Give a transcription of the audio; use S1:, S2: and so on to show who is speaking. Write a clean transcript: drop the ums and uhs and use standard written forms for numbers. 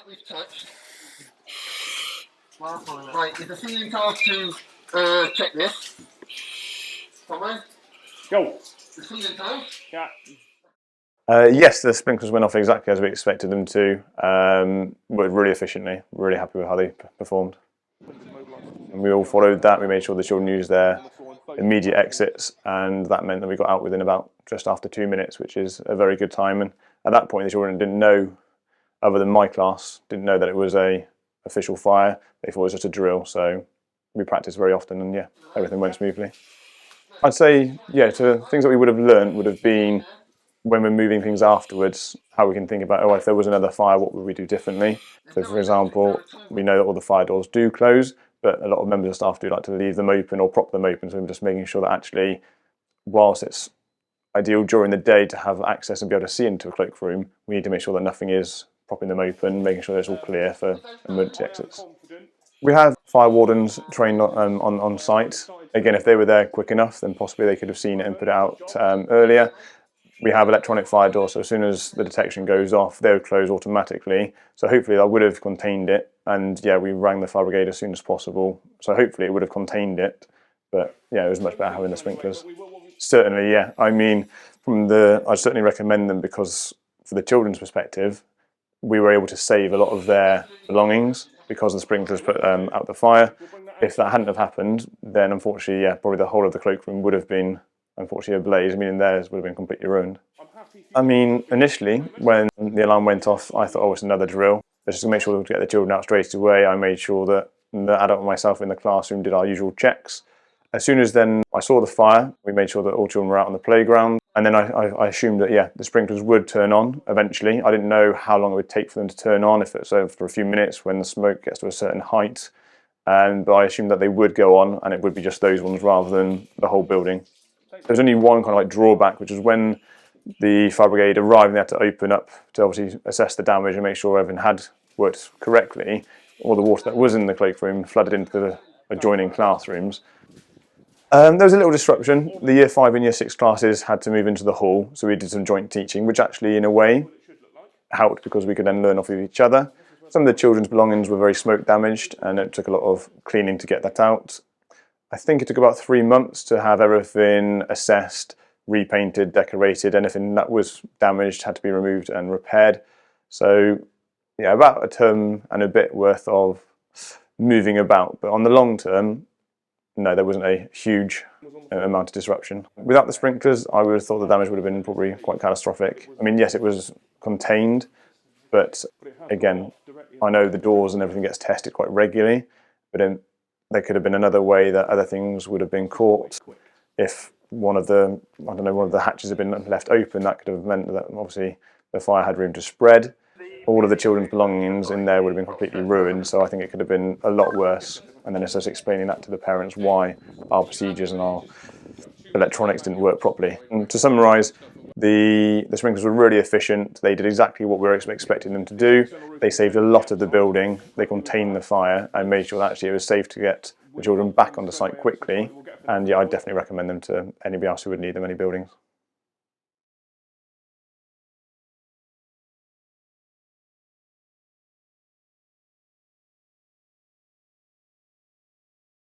S1: that we've touched. Right, is the ceiling task to check this? Tommy?
S2: Go.
S1: The ceiling task?
S2: Yeah.
S3: Yes, the sprinklers went off exactly as we expected them to. Worked really efficiently. Really happy with how they performed. And we all followed that. We made sure the children used their immediate exits, and that meant that we got out within about just after 2 minutes, which is a very good time. And at that point, the children didn't know, other than my class, didn't know that it was a official fire. They thought it was just a drill. So we practiced very often, and yeah, everything went smoothly. I'd say, yeah, to things that we would have learned would have been when we're moving things afterwards, how we can think about, oh, if there was another fire, what would we do differently? So, for example, we know that all the fire doors do close, but a lot of members of staff do like to leave them open or prop them open. So we're just making sure that actually, whilst it's ideal during the day to have access and be able to see into a cloakroom, we need to make sure that nothing is propping them open, making sure that it's all clear for emergency exits. We have fire wardens trained on site. Again, if they were there quick enough, then possibly they could have seen it and put it out earlier. We have electronic fire doors, so as soon as the detection goes off, they would close automatically. So hopefully that would have contained it. And yeah, we rang the fire brigade as soon as possible. So hopefully it would have contained it. But yeah, it was much better having the sprinklers. Certainly, yeah. I mean, I'd certainly recommend them because for the children's perspective, we were able to save a lot of their belongings because the sprinklers put out the fire. If that hadn't have happened, then unfortunately, yeah, probably the whole of the cloakroom would have been unfortunately ablaze, meaning theirs would have been completely ruined. I mean, initially, when the alarm went off, I thought, oh, it's another drill. But just to make sure to get the children out straight away, I made sure that the adult and myself in the classroom did our usual checks. As soon as then I saw the fire, we made sure that all children were out on the playground. And then I assumed that, yeah, the sprinklers would turn on eventually. I didn't know how long it would take for them to turn on, if it's over for a few minutes when the smoke gets to a certain height. But I assumed that they would go on and it would be just those ones rather than the whole building. There's only one kind of like drawback, which is when the fire brigade arrived, they had to open up to obviously assess the damage and make sure everything had worked correctly. All the water that was in the cloakroom flooded into the adjoining classrooms. There was a little disruption. The Year 5 and Year 6 classes had to move into the hall, so we did some joint teaching, which actually, in a way, helped because we could then learn off of each other. Some of the children's belongings were very smoke damaged, and it took a lot of cleaning to get that out. I think it took about 3 months to have everything assessed, repainted, decorated. Anything that was damaged had to be removed and repaired. So, yeah, about a term and a bit worth of moving about. But on the long term, no, there wasn't a huge amount of disruption. Without the sprinklers, I would have thought the damage would have been probably quite catastrophic. I mean, yes, it was contained, but again, I know the doors and everything gets tested quite regularly, but there could have been another way that other things would have been caught. If one of the hatches had been left open, that could have meant that obviously the fire had room to spread. All of the children's belongings in there would have been completely ruined, so I think it could have been a lot worse. And then it's just explaining that to the parents why our procedures and our electronics didn't work properly. And to summarise, the sprinklers were really efficient. They did exactly what we were expecting them to do. They saved a lot of the building. They contained the fire and made sure that actually it was safe to get the children back on the site quickly. And yeah, I'd definitely recommend them to anybody else who would need them in any buildings.